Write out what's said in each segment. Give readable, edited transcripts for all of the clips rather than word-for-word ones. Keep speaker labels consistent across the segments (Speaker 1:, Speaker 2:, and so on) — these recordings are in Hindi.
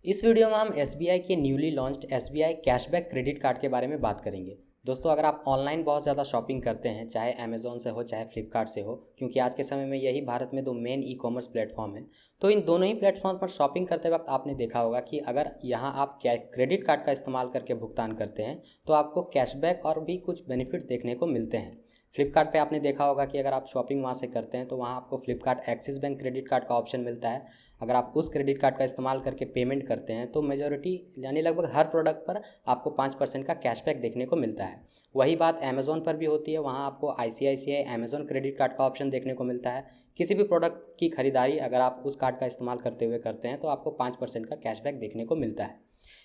Speaker 1: इस वीडियो में हम एसबीआई के newly launched SBI cashback credit card के बारे में बात करेंगे। दोस्तों, अगर आप ऑनलाइन बहुत ज़्यादा शॉपिंग करते हैं, चाहे अमेज़ॉन से हो चाहे फ्लिपकार्ट से हो, क्योंकि आज के समय में यही भारत में दो मेन ई कॉमर्स प्लेटफॉर्म हैं, तो इन दोनों ही प्लेटफॉर्म पर शॉपिंग करते वक्त आपने देखा होगा कि अगर यहाँ आप क्रेडिट कार्ड का इस्तेमाल करके भुगतान करते हैं तो आपको कैशबैक और भी कुछ बेनिफिट्स देखने को मिलते हैं। फ्लिपकार्ट पे आपने देखा होगा कि अगर आप शॉपिंग वहाँ से करते हैं तो वहाँ आपको Flipkart axis bank credit card का ऑप्शन मिलता है। अगर आप उस क्रेडिट कार्ड का इस्तेमाल करके पेमेंट करते हैं तो मेजॉरिटी यानी लगभग हर प्रोडक्ट पर आपको 5% का कैशबैक देखने को मिलता है। वही बात अमेज़ॉन पर भी होती है, वहाँ आपको आईसीआईसीआई अमेज़ॉन क्रेडिट कार्ड का ऑप्शन देखने को मिलता है। किसी भी प्रोडक्ट की खरीदारी अगर आप उस कार्ड का इस्तेमाल करते हुए करते हैं तो आपको 5% का कैशबैक देखने को मिलता है।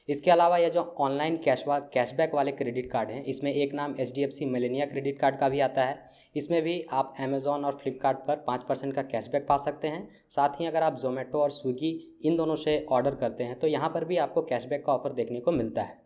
Speaker 1: इसके अलावा यह जो ऑनलाइन कैशबैक वाले क्रेडिट कार्ड हैं, इसमें एक नाम एचडीएफसी मिलेनिया क्रेडिट कार्ड का भी आता है। इसमें भी आप अमेज़ॉन और फ्लिपकार्ट पर 5% का कैशबैक पा सकते हैं। साथ ही अगर आप जोमेटो और स्विगी इन दोनों से ऑर्डर करते हैं तो यहाँ पर भी आपको कैशबैक का ऑफर देखने को मिलता है।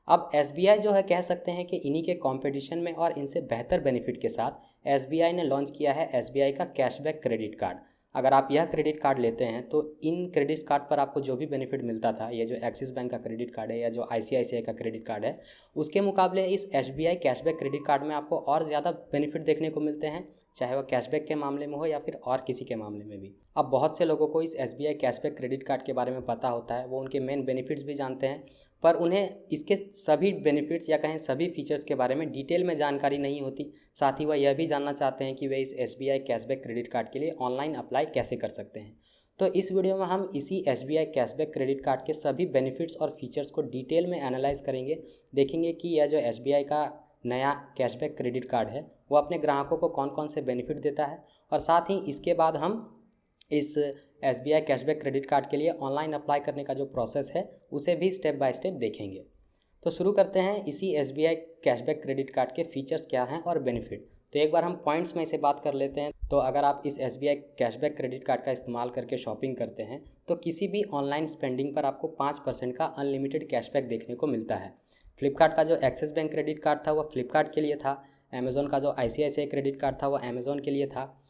Speaker 1: अब एसबीआई जो है, कह सकते हैं कि इन्हीं के कंपटीशन में और इनसे बेहतर बेनिफिट के साथ एसबीआई ने लॉन्च किया है एसबीआई का कैशबैक क्रेडिट कार्ड। अगर आप यह क्रेडिट कार्ड लेते हैं तो इन क्रेडिट कार्ड पर आपको जो भी बेनिफिट मिलता था, ये जो एक्सिस बैंक का क्रेडिट कार्ड है या जो आईसीआईसीआई का क्रेडिट कार्ड है, उसके मुकाबले इस एसबीआई कैशबैक क्रेडिट कार्ड में आपको और ज़्यादा बेनिफिट देखने को मिलते हैं, चाहे वह कैशबैक के मामले में हो या फिर और किसी के मामले में भी। अब बहुत से लोगों को इस एसबीआई कैशबैक क्रेडिट कार्ड के बारे में पता होता है, वो उनके मेन बेनिफिट्स भी जानते हैं, पर उन्हें इसके सभी बेनिफिट्स या कहें सभी फीचर्स के बारे में डिटेल में जानकारी नहीं होती। साथ ही वह यह भी जानना चाहते हैं कि वे इस एसबीआई कैशबैक क्रेडिट कार्ड के लिए ऑनलाइन अप्लाई कैसे कर सकते हैं। तो इस वीडियो में हम इसी एसबीआई कैशबैक क्रेडिट कार्ड के सभी बेनिफिट्स और फीचर्स को डिटेल में एनालाइज करेंगे। देखेंगे कि यह जो एसबीआई का नया कैशबैक क्रेडिट कार्ड है वो अपने ग्राहकों को कौन कौन से बेनिफिट देता है, और साथ ही इसके बाद हम इस एसबीआई कैशबैक क्रेडिट कार्ड के लिए ऑनलाइन अप्लाई करने का जो प्रोसेस है उसे भी स्टेप बाय स्टेप देखेंगे। तो शुरू करते हैं इसी एसबीआई कैशबैक क्रेडिट कार्ड के फीचर्स क्या हैं और बेनिफिट। तो एक बार हम पॉइंट्स में इसे बात कर लेते हैं। तो अगर आप इस एसबीआई कैशबैक क्रेडिट कार्ड का इस्तेमाल करके शॉपिंग करते हैं तो किसी भी ऑनलाइन स्पेंडिंग पर आपको 5% का अनलिमिटेड कैशबैक देखने को मिलता है। फ्लिपकार्ट का जो एक्सिस बैंक क्रेडिट कार्ड था वह फ्लिपकार्ट के लिए था, अमेज़ॉन का जो आईसीआईसीआई क्रेडिट कार्ड था वह अमेज़ॉन के लिए था।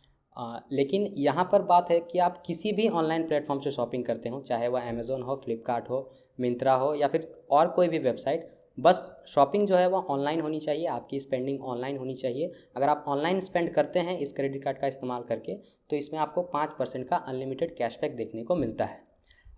Speaker 1: लेकिन यहाँ पर बात है कि आप किसी भी ऑनलाइन प्लेटफॉर्म से शॉपिंग करते हो, चाहे वह अमेज़ॉन हो, फ्लिपकार्ट हो, मिंत्रा हो या फिर और कोई भी वेबसाइट, बस शॉपिंग जो है वह ऑनलाइन होनी चाहिए, आपकी स्पेंडिंग ऑनलाइन होनी चाहिए। अगर आप ऑनलाइन स्पेंड करते हैं इस क्रेडिट कार्ड का इस्तेमाल करके तो इसमें आपको 5% का अनलिमिटेड कैशबैक देखने को मिलता है।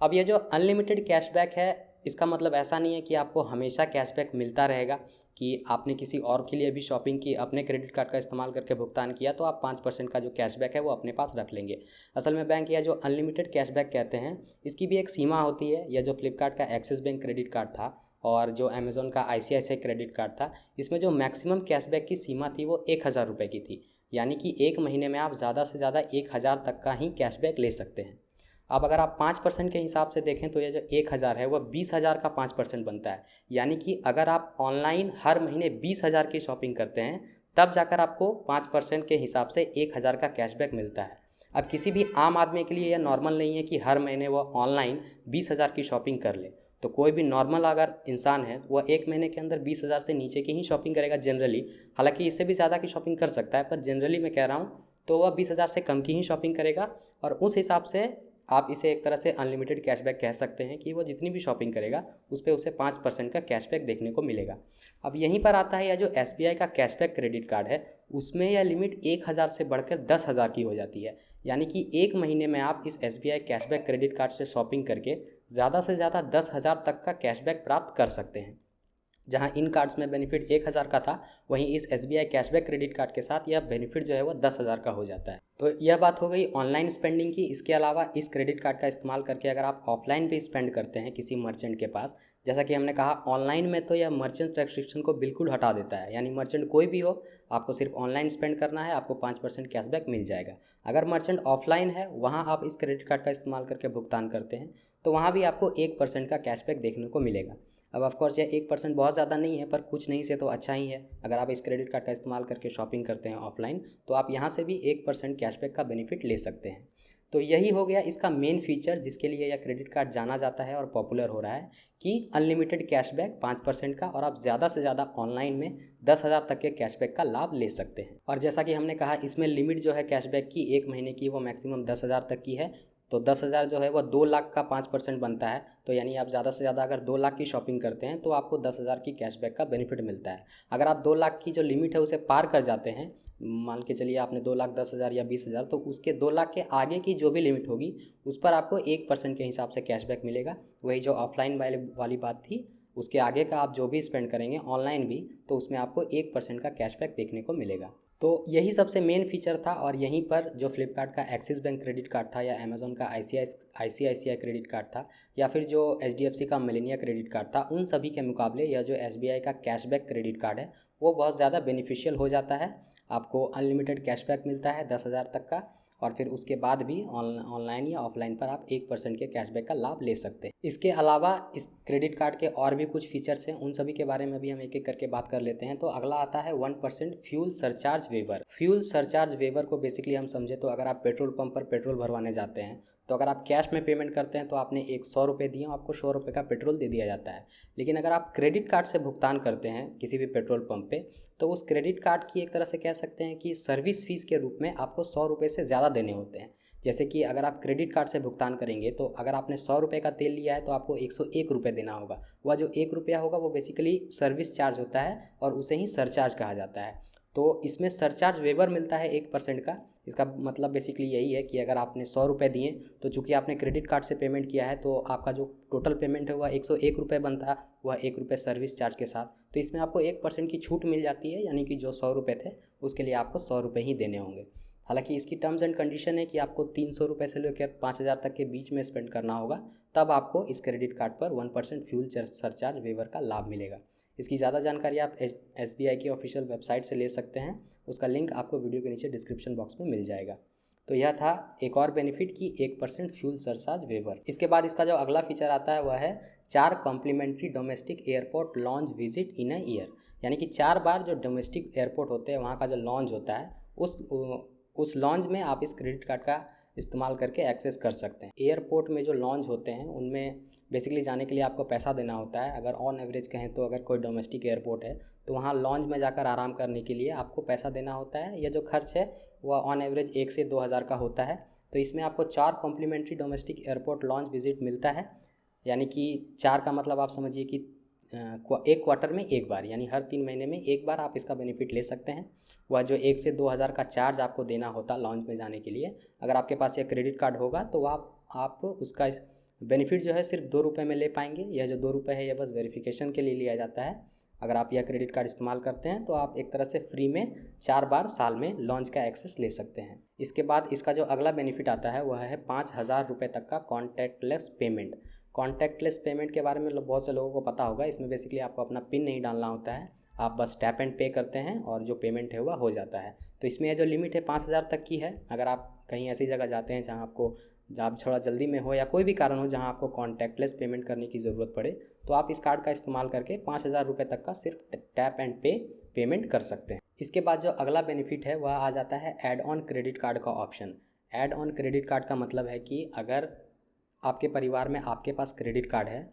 Speaker 1: अब ये जो अनलिमिटेड कैशबैक है, इसका मतलब ऐसा नहीं है कि आपको हमेशा कैशबैक मिलता रहेगा, कि आपने किसी और के लिए भी शॉपिंग की, अपने क्रेडिट कार्ड का इस्तेमाल करके भुगतान किया तो आप 5% का जो कैशबैक है वो अपने पास रख लेंगे। असल में बैंक या जो अनलिमिटेड कैशबैक कहते हैं, इसकी भी एक सीमा होती है। यह जो फ्लिपकार्ट का एक्सिस बैंक क्रेडिट कार्ड था और जो अमेज़ॉन का आईसीआईसीआई क्रेडिट कार्ड था, इसमें जो मैक्सिमम कैशबैक की सीमा थी वो 1000 रुपये की थी। यानी कि एक महीने में आप ज़्यादा से ज़्यादा 1000 तक का ही कैशबैक ले सकते हैं। अब अगर आप 5% के हिसाब से देखें तो ये जो 1000 है वह 20,000 का 5% बनता है। यानी कि अगर आप ऑनलाइन हर महीने 20,000 की शॉपिंग करते हैं तब जाकर आपको 5% के हिसाब से 1000 का कैशबैक मिलता है। अब किसी भी आम आदमी के लिए यह नॉर्मल नहीं है कि हर महीने वह ऑनलाइन 20,000 की शॉपिंग कर ले। तो कोई भी नॉर्मल अगर इंसान है वह एक महीने के अंदर 20,000 से नीचे की ही शॉपिंग करेगा जनरली। हालांकि इससे भी ज़्यादा की शॉपिंग कर सकता है, पर जनरली मैं कह रहा हूँ तो वह 20,000 से कम की ही शॉपिंग करेगा। और उस हिसाब से आप इसे एक तरह से अनलिमिटेड कैशबैक कह सकते हैं कि वो जितनी भी शॉपिंग करेगा उस पर उसे 5% का कैशबैक देखने को मिलेगा। अब यहीं पर आता है यह जो एसबीआई का कैशबैक क्रेडिट कार्ड है, उसमें यह लिमिट 1000 से बढ़कर 10,000 की हो जाती है। यानी कि एक महीने में आप इस एसबीआई कैशबैक क्रेडिट कार्ड से शॉपिंग करके ज़्यादा से ज़्यादा 10,000 तक का कैशबैक प्राप्त कर सकते हैं। जहां इन कार्ड्स में बेनिफिट 1000 का था, वहीं इस एसबीआई कैशबैक क्रेडिट कार्ड के साथ यह बेनिफिट जो है वह 10,000 का हो जाता है। तो यह बात हो गई ऑनलाइन स्पेंडिंग की। इसके अलावा इस क्रेडिट कार्ड का इस्तेमाल करके अगर आप ऑफलाइन भी स्पेंड करते हैं किसी मर्चेंट के पास, जैसा कि हमने कहा ऑनलाइन में तो यह मर्चेंट रेस्ट्रिक्शन को बिल्कुल हटा देता है। यानी मर्चेंट कोई भी हो, आपको सिर्फ ऑनलाइन स्पेंड करना है, आपको 5% कैशबैक मिल जाएगा। अगर मर्चेंट ऑफलाइन है, वहाँ आप इस क्रेडिट कार्ड का इस्तेमाल करके भुगतान करते हैं तो वहाँ भी आपको 1% का कैशबैक देखने को मिलेगा। अब ऑफकोर्स यह 1% बहुत ज़्यादा नहीं है, पर कुछ नहीं से तो अच्छा ही है। अगर आप इस क्रेडिट कार्ड का इस्तेमाल करके शॉपिंग करते हैं ऑफलाइन तो आप यहाँ से भी 1% कैशबैक का बेनिफिट ले सकते हैं। तो यही हो गया इसका मेन फीचर जिसके लिए यह क्रेडिट कार्ड जाना जाता है और पॉपुलर हो रहा है, कि अनलिमिटेड कैशबैक 5% का, और आप ज़्यादा से ज़्यादा ऑनलाइन में 10,000 तक के कैशबैक का लाभ ले सकते हैं। और जैसा कि हमने कहा, इसमें लिमिट जो है कैशबैक की एक महीने की वो मैक्सिमम 10,000 तक की है। तो 10,000 जो है वो 2 लाख का 5% बनता है। तो यानी आप ज़्यादा से ज़्यादा अगर 2 लाख की शॉपिंग करते हैं तो आपको 10,000 की कैशबैक का बेनिफिट मिलता है। अगर आप 2 लाख की जो लिमिट है उसे पार कर जाते हैं, मान के चलिए आपने 2,10,000 या 20,000, तो उसके 2 लाख के आगे की जो भी लिमिट होगी उस पर आपको 1% के हिसाब से कैशबैक मिलेगा। वही जो ऑफलाइन वाली बात थी, उसके आगे का आप जो भी स्पेंड करेंगे ऑनलाइन भी, तो उसमें आपको 1% का कैशबैक देखने को मिलेगा। तो यही सबसे मेन फीचर था। और यहीं पर जो फ्लिपकार्ट का एक्सिस बैंक क्रेडिट कार्ड था, या अमेज़ॉन का ICICI क्रेडिट कार्ड था, या फिर जो HDFC का मिलेनिया क्रेडिट कार्ड था, उन सभी के मुकाबले यह जो SBI का कैशबैक क्रेडिट कार्ड है वो बहुत ज़्यादा बेनिफिशियल हो जाता है। आपको अनलिमिटेड कैशबैक मिलता है 10,000 तक का, और फिर उसके बाद भी ऑनलाइन या ऑफलाइन पर आप 1% के कैशबैक का लाभ ले सकते हैं। इसके अलावा इस क्रेडिट कार्ड के और भी कुछ फीचर्स हैं, उन सभी के बारे में भी हम एक एक करके बात कर लेते हैं। तो अगला आता है 1% fuel surcharge waiver. Fuel surcharge waiver को बेसिकली हम समझे तो अगर आप पेट्रोल पंप पर पेट्रोल भरवाने जाते हैं, तो अगर आप कैश में पेमेंट करते हैं तो आपने 100 रुपये दिए, आपको 100 रुपये का पेट्रोल दे दिया जाता है। लेकिन अगर आप क्रेडिट कार्ड से भुगतान करते हैं किसी भी पेट्रोल पंप पे, तो उस क्रेडिट कार्ड की एक तरह से कह सकते हैं कि सर्विस फीस के रूप में आपको 100 रुपये से ज़्यादा देने होते हैं। जैसे कि अगर आप क्रेडिट कार्ड से भुगतान करेंगे तो अगर आपने 100 रुपये का तेल लिया है तो आपको 101 रुपये देना होगा। वह जो 1 रुपया होगा वो बेसिकली सर्विस चार्ज होता है और उसे ही सरचार्ज कहा जाता है। तो इसमें सरचार्ज वेवर मिलता है 1% का। इसका मतलब बेसिकली यही है कि अगर आपने 100 रुपये दिए, तो चूँकि आपने क्रेडिट कार्ड से पेमेंट किया है तो आपका जो टोटल पेमेंट है वह 101 रुपये बनता है, वह 1 रुपये सर्विस चार्ज के साथ। तो इसमें आपको 1% की छूट मिल जाती है, यानी कि जो 100 रुपये थे उसके लिए आपको 100 रुपये ही देने होंगे। हालांकि इसकी टर्म्स एंड कंडीशन है कि आपको 300 रुपये से लेकर 5,000 तक के बीच में स्पेंड करना होगा, तब आपको इस क्रेडिट कार्ड पर 1% फ्यूल सरचार्ज वेवर का लाभ मिलेगा। इसकी ज़्यादा जानकारी आप SBI की ऑफिशियल वेबसाइट से ले सकते हैं, उसका लिंक आपको वीडियो के नीचे डिस्क्रिप्शन बॉक्स में मिल जाएगा। तो यह था एक और बेनिफिट की 1% फ्यूल सरचार्ज वेवर। इसके बाद इसका जो अगला फीचर आता है वह है 4 complimentary domestic airport lounge visit in a year. यानी कि 4 बार जो डोमेस्टिक एयरपोर्ट होते हैं वहाँ का जो लॉन्च होता है, उस लॉन्च में आप इस क्रेडिट कार्ड का इस्तेमाल करके एक्सेस कर सकते हैं। एयरपोर्ट में जो लॉन्च होते हैं उनमें बेसिकली जाने के लिए आपको पैसा देना होता है। अगर ऑन एवरेज कहें तो अगर कोई डोमेस्टिक एयरपोर्ट है तो वहाँ लॉन्च में जाकर आराम करने के लिए आपको पैसा देना होता है। यह जो खर्च है वह ऑन एवरेज 1 से 2 हज़ार का होता है। तो इसमें आपको 4 complimentary domestic airport lounge visit मिलता है। यानी कि 4 का मतलब आप समझिए कि एक क्वार्टर में एक बार, यानी हर 3 महीने में एक बार आप इसका बेनिफिट ले सकते हैं। वह जो 1 से 2 हज़ार का चार्ज आपको देना होता लॉन्च में जाने के लिए, अगर आपके पास यह क्रेडिट कार्ड होगा तो आप उसका बेनिफिट जो है सिर्फ 2 रुपये में ले पाएंगे। यह जो 2 रुपये है यह बस वेरिफिकेशन के लिए लिया जाता है। अगर आप यह क्रेडिट कार्ड इस्तेमाल करते हैं तो आप एक तरह से फ्री में 4 बार साल में लॉन्च का एक्सेस ले सकते हैं। इसके बाद इसका जो अगला बेनिफिट आता है वह है 5,000 रुपये तक का कॉन्टैक्टलेस पेमेंट। कॉन्टैक्टलेस पेमेंट के बारे में बहुत से लोगों को पता होगा। इसमें बेसिकली आपको अपना पिन नहीं डालना होता है, आप बस टैप एंड पे करते हैं और जो पेमेंट है वह हो जाता है। तो इसमें यह जो लिमिट है 5,000 तक की है। अगर आप कहीं ऐसी जगह जाते हैं जहाँ आप थोड़ा जल्दी में हो या कोई भी कारण हो जहाँ आपको कॉन्टैक्टलेस पेमेंट करने की ज़रूरत पड़े, तो आप इस कार्ड का इस्तेमाल करके 5,000 रुपये तक का सिर्फ टैप एंड पे पेमेंट कर सकते हैं। इसके बाद जो अगला बेनिफिट है वह आ जाता है ऐड ऑन क्रेडिट कार्ड का option. Add on credit card का मतलब है कि अगर आपके परिवार में आपके पास क्रेडिट कार्ड है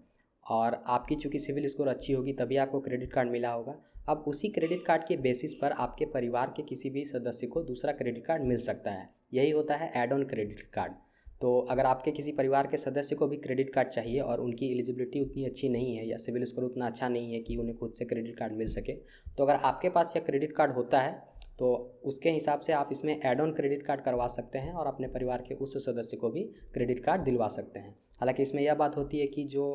Speaker 1: और आपकी चूँकि सिविल स्कोर अच्छी होगी तभी आपको क्रेडिट कार्ड मिला होगा, अब उसी क्रेडिट कार्ड के बेसिस पर आपके परिवार के किसी भी सदस्य को दूसरा क्रेडिट कार्ड मिल सकता है। यही होता है ऐड ऑन क्रेडिट कार्ड। तो अगर आपके किसी परिवार के सदस्य को भी क्रेडिट कार्ड चाहिए और उनकी एलिजिबिलिटी उतनी अच्छी नहीं है या सिविल स्कोर उतना अच्छा नहीं है कि उन्हें खुद से क्रेडिट कार्ड मिल सके, तो अगर आपके पास यह क्रेडिट कार्ड होता है तो उसके हिसाब से आप इसमें ऐड ऑन क्रेडिट कार्ड करवा सकते हैं और अपने परिवार के उस सदस्य को भी क्रेडिट कार्ड दिलवा सकते हैं। हालांकि इसमें यह बात होती है कि जो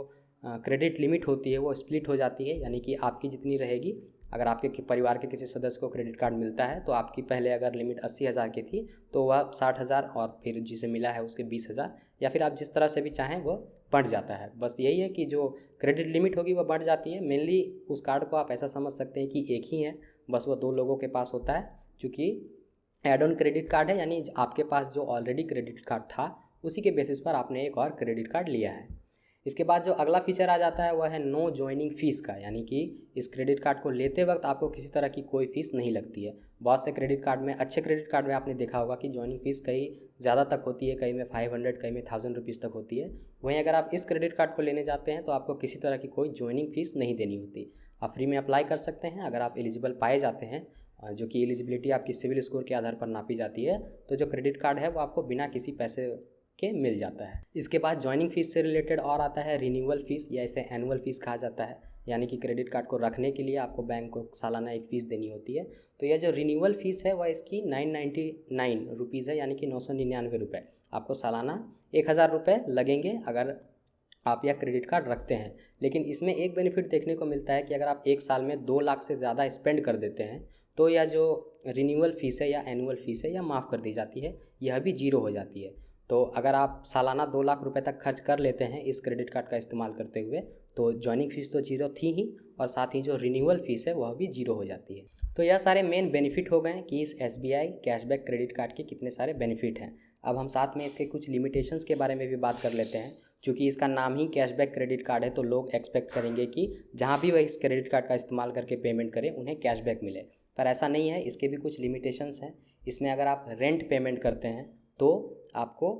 Speaker 1: क्रेडिट लिमिट होती है वो स्प्लिट हो जाती है, यानी कि आपकी जितनी रहेगी, अगर आपके परिवार के किसी सदस्य को क्रेडिट कार्ड मिलता है तो आपकी पहले अगर लिमिट 80,000 की थी तो वह 60,000 और फिर जिसे मिला है उसके 20,000, या फिर आप जिस तरह से भी चाहें वो बढ़ जाता है। बस यही है कि जो क्रेडिट लिमिट होगी वह बढ़ जाती है। मेनली उस कार्ड को आप ऐसा समझ सकते हैं कि एक ही है, बस वो 2 लोगों के पास होता है। क्योंकि एड ऑन क्रेडिट कार्ड है यानी आपके पास जो ऑलरेडी क्रेडिट कार्ड था उसी के बेसिस पर आपने एक और क्रेडिट कार्ड लिया है। इसके बाद जो अगला फीचर आ जाता है वह है नो ज्वाइनिंग फ़ीस का, यानी कि इस क्रेडिट कार्ड को लेते वक्त आपको किसी तरह की कोई फ़ीस नहीं लगती है। बहुत से क्रेडिट कार्ड में, अच्छे क्रेडिट कार्ड में आपने देखा होगा कि ज्वाइनिंग फ़ीस कहीं ज़्यादा तक होती है, कहीं में 500, कहीं में 1000 रुपीज़ तक होती है। वहीं अगर आप इस क्रेडिट कार्ड को लेने जाते हैं तो आपको किसी तरह की कोई ज्वाइनिंग फ़ीस नहीं देनी होती। आप फ्री में अप्लाई कर सकते हैं अगर आप एलिजिबल पाए जाते हैं, जो कि एलिजिबिलिटी आपकी सिविल स्कोर के आधार पर नापी जाती है। तो जो क्रेडिट कार्ड है वो आपको बिना किसी पैसे के मिल जाता है। इसके बाद ज्वाइनिंग फ़ीस से रिलेटेड और आता है रिन्यूअल फ़ीस, या इसे एनुअल फ़ीस कहा जाता है, यानी कि क्रेडिट कार्ड को रखने के लिए आपको बैंक को सालाना एक फ़ीस देनी होती है। तो यह जो रिन्यूअल फ़ीस है वह इसकी 999 रुपीज़ है, यानी कि 999 रुपये। आपको सालाना 1000 रुपये लगेंगे अगर आप यह क्रेडिट कार्ड रखते हैं। लेकिन इसमें एक बेनिफिट देखने को मिलता है कि अगर आप एक साल में 2 लाख से ज़्यादा स्पेंड कर देते हैं तो यह जो रिन्यूअल फ़ीस है या एनुअल फ़ीस है यह माफ़ कर दी जाती है, यह भी जीरो हो जाती है। तो अगर आप सालाना 2 लाख रुपए तक खर्च कर लेते हैं इस क्रेडिट कार्ड का इस्तेमाल करते हुए तो जॉइनिंग फ़ीस तो जीरो थी ही, और साथ ही जो रिन्यूअल फ़ीस है वह भी जीरो हो जाती है। तो यह सारे मेन बेनिफिट हो गए कि इस SBI कैशबैक क्रेडिट कार्ड के कितने सारे बेनिफिट हैं। अब हम साथ में इसके कुछ लिमिटेशंस के बारे में भी बात कर लेते हैं। चूँकि इसका नाम ही कैशबैक क्रेडिट कार्ड है तो लोग एक्सपेक्ट करेंगे कि जहाँ भी वह इस क्रेडिट कार्ड का इस्तेमाल करके पेमेंट करें उन्हें कैशबैक मिले, पर ऐसा नहीं है। इसके भी कुछ लिमिटेशंस हैं। इसमें अगर आप रेंट पेमेंट करते हैं तो आपको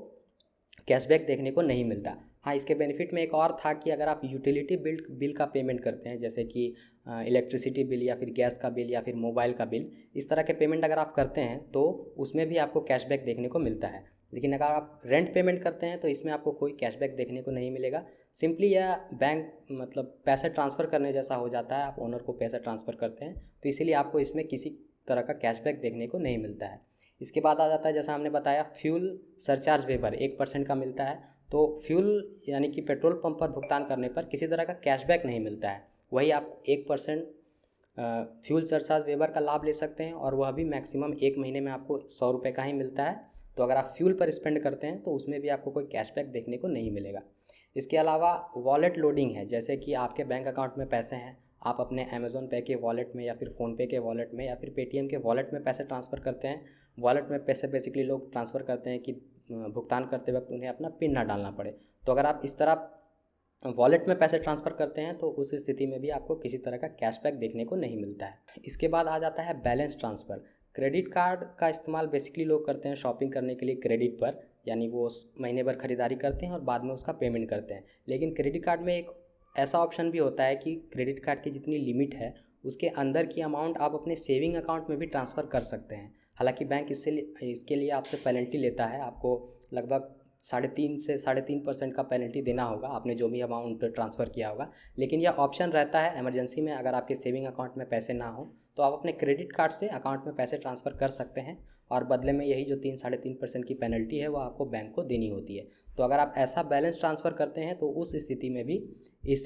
Speaker 1: कैशबैक देखने को नहीं मिलता। हाँ, इसके बेनिफिट में एक और था कि अगर आप यूटिलिटी बिल का पेमेंट करते हैं, जैसे कि इलेक्ट्रिसिटी बिल या फिर गैस का बिल या फिर मोबाइल का बिल, इस तरह के पेमेंट अगर आप करते हैं तो उसमें भी आपको कैशबैक देखने को मिलता है। लेकिन अगर आप रेंट पेमेंट करते हैं तो इसमें आपको कोई कैशबैक देखने को नहीं मिलेगा। सिंपली यह बैंक मतलब पैसे ट्रांसफ़र करने जैसा हो जाता है, आप ओनर को पैसा ट्रांसफ़र करते हैं, तो इसीलिए आपको इसमें किसी तरह का कैशबैक देखने को नहीं मिलता है। इसके बाद आ जाता है, जैसा हमने बताया, फ्यूल सरचार्ज वेवर 1% का मिलता है। तो फ्यूल यानी कि पेट्रोल पंप पर भुगतान करने पर किसी तरह का कैशबैक नहीं मिलता है, वही आप 1% फ्यूल सरचार्ज वेवर का लाभ ले सकते हैं, और वह भी मैक्सिमम 1 महीने में आपको 100 रुपये का ही मिलता है। तो अगर आप फ्यूल पर स्पेंड करते हैं तो उसमें भी आपको कोई कैशबैक देखने को नहीं मिलेगा। इसके अलावा वॉलेट लोडिंग है, जैसे कि आपके बैंक अकाउंट में पैसे हैं, आप अपने अमेज़ॉन पे के वॉलेट में या फिर फ़ोनपे के वॉलेट में या फिर पेटीएम के वॉलेट में पैसे ट्रांसफ़र करते हैं। वॉलेट में पैसे बेसिकली लोग ट्रांसफ़र करते हैं कि भुगतान करते वक्त उन्हें अपना पिन ना डालना पड़े। तो अगर आप इस तरह वॉलेट में पैसे ट्रांसफ़र करते हैं तो उस स्थिति में भी आपको किसी तरह का कैशबैक देखने को नहीं मिलता है। इसके बाद आ जाता है बैलेंस ट्रांसफ़र। क्रेडिट कार्ड का इस्तेमाल बेसिकली लोग करते हैं शॉपिंग करने के लिए क्रेडिट पर, यानी वो महीने भर ख़रीदारी करते हैं और बाद में उसका पेमेंट करते हैं। लेकिन क्रेडिट कार्ड में एक ऐसा ऑप्शन भी होता है कि क्रेडिट कार्ड की जितनी लिमिट है उसके अंदर की अमाउंट आप अपने सेविंग अकाउंट में भी ट्रांसफ़र कर सकते हैं। हालांकि बैंक इसके लिए आपसे पेनल्टी लेता है, आपको लगभग 3.5% का पेनल्टी देना होगा, आपने जो भी अमाउंट ट्रांसफ़र किया होगा। लेकिन यह ऑप्शन रहता है इमरजेंसी में, अगर आपके सेविंग अकाउंट में पैसे ना हो तो आप अपने क्रेडिट कार्ड से अकाउंट में पैसे ट्रांसफ़र कर सकते हैं, और बदले में यही जो 3-3.5% की पेनल्टी है वो आपको बैंक को देनी होती है। तो अगर आप ऐसा बैलेंस ट्रांसफ़र करते हैं तो उस स्थिति में भी इस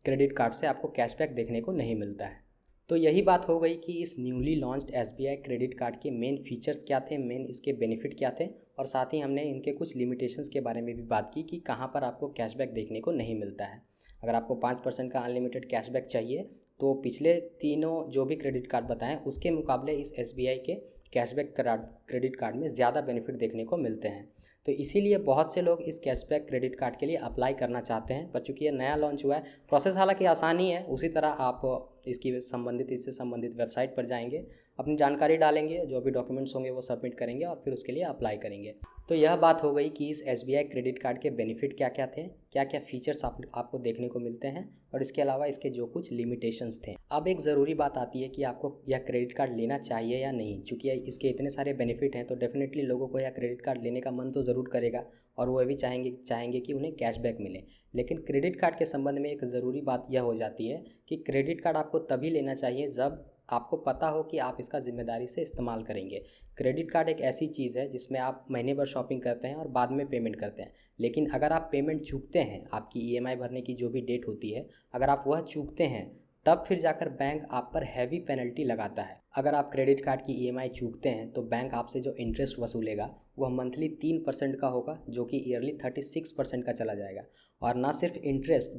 Speaker 1: क्रेडिट कार्ड से आपको कैशबैक देखने को नहीं मिलता है। तो यही बात हो गई कि इस newly launched SBI credit card के मेन फीचर्स क्या थे, मेन इसके बेनिफिट क्या थे, और साथ ही हमने इनके कुछ लिमिटेशंस के बारे में भी बात की कि कहाँ पर आपको कैशबैक देखने को नहीं मिलता है। अगर आपको 5% का अनलिमिटेड कैशबैक चाहिए तो पिछले तीनों जो भी क्रेडिट कार्ड बताएं उसके मुकाबले इस SBI के कैशबैक क्रेडिट कार्ड में ज़्यादा बेनिफिट देखने को मिलते हैं। तो इसीलिए बहुत से लोग इस कैशबैक क्रेडिट कार्ड के लिए अप्लाई करना चाहते हैं, पर चूँकि ये नया लॉन्च हुआ है, प्रोसेस हालांकि आसान ही है। उसी तरह आप इससे संबंधित वेबसाइट पर जाएंगे, अपनी जानकारी डालेंगे, जो भी डॉक्यूमेंट्स होंगे वो सबमिट करेंगे और फिर उसके लिए अप्लाई करेंगे। तो यह बात हो गई कि इस SBI क्रेडिट कार्ड के बेनिफिट क्या क्या थे, क्या क्या फीचर्स आपको देखने को मिलते हैं, और इसके अलावा इसके जो कुछ लिमिटेशंस थे। अब एक ज़रूरी बात आती है कि आपको यह क्रेडिट कार्ड लेना चाहिए या नहीं। चूँकि इसके इतने सारे बेनिफिट हैं तो डेफिनेटली लोगों को यह क्रेडिट कार्ड लेने का मन तो ज़रूर करेगा, और वह भी चाहेंगे कि उन्हें कैशबैक मिले। लेकिन क्रेडिट कार्ड के संबंध में एक ज़रूरी बात यह हो जाती है कि क्रेडिट कार्ड आपको तभी लेना चाहिए जब आपको पता हो कि आप इसका ज़िम्मेदारी से इस्तेमाल करेंगे। क्रेडिट कार्ड एक ऐसी चीज़ है जिसमें आप महीने भर शॉपिंग करते हैं और बाद में पेमेंट करते हैं, लेकिन अगर आप पेमेंट चूकते हैं, आपकी EMI भरने की जो भी डेट होती है, अगर आप वह चूकते हैं तब फिर जाकर बैंक आप पर हैवी पेनल्टी लगाता है। अगर आप क्रेडिट कार्ड की EMI चूकते हैं तो बैंक आपसे जो इंटरेस्ट वसूलेगा वह मंथली 3% का होगा, जो कि ईयरली 36% का चला जाएगा। और ना सिर्फ इंटरेस्ट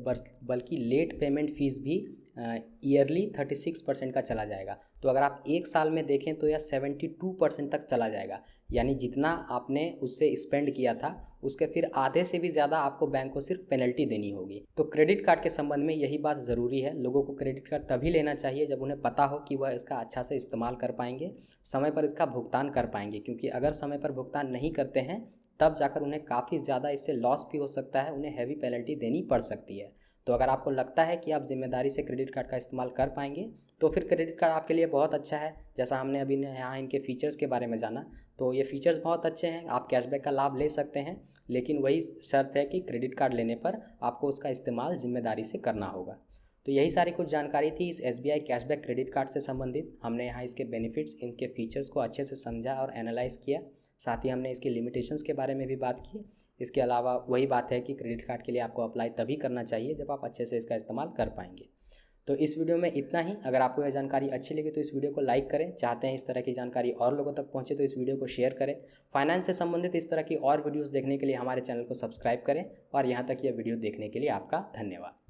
Speaker 1: बल्कि लेट पेमेंट फ़ीस भी ईयरली 36% का चला जाएगा। तो अगर आप एक साल में देखें तो यह 72% तक चला जाएगा, यानी जितना आपने उससे स्पेंड किया था उसके फिर आधे से भी ज़्यादा आपको बैंक को सिर्फ पेनल्टी देनी होगी। तो क्रेडिट कार्ड के संबंध में यही बात ज़रूरी है, लोगों को क्रेडिट कार्ड तभी लेना चाहिए जब उन्हें पता हो कि वह इसका अच्छा से इस्तेमाल कर पाएंगे, समय पर इसका भुगतान कर पाएंगे। क्योंकि अगर समय पर भुगतान नहीं करते हैं तब जाकर उन्हें काफ़ी ज़्यादा इससे लॉस भी हो सकता है, उन्हें हैवी पेनल्टी देनी पड़ सकती है। तो अगर आपको लगता है कि आप ज़िम्मेदारी से क्रेडिट कार्ड का इस्तेमाल कर पाएंगे तो फिर क्रेडिट कार्ड आपके लिए बहुत अच्छा है। जैसा हमने अभी यहाँ इनके फ़ीचर्स के बारे में जाना, तो ये फ़ीचर्स बहुत अच्छे हैं, आप कैशबैक का लाभ ले सकते हैं, लेकिन वही शर्त है कि क्रेडिट कार्ड लेने पर आपको उसका इस्तेमाल ज़िम्मेदारी से करना होगा। तो यही सारी कुछ जानकारी थी इस SBI कैशबैक क्रेडिट कार्ड से संबंधित। हमने यहाँ इसके बेनिफिट्स, इनके फ़ीचर्स को अच्छे से समझा और एनालाइज़ किया। साथ ही हमने इसके लिमिटेशंस के बारे में भी बात की। इसके अलावा वही बात है कि क्रेडिट कार्ड के लिए आपको अप्लाई तभी करना चाहिए जब आप अच्छे से इसका इस्तेमाल कर पाएंगे। तो इस वीडियो में इतना ही। अगर आपको यह जानकारी अच्छी लगी तो इस वीडियो को लाइक करें। चाहते हैं इस तरह की जानकारी और लोगों तक पहुंचे तो इस वीडियो को शेयर करें। फाइनेंस से संबंधित इस तरह की और वीडियोस देखने के लिए हमारे चैनल को सब्सक्राइब करें। और यहाँ तक यह वीडियो देखने के लिए आपका धन्यवाद।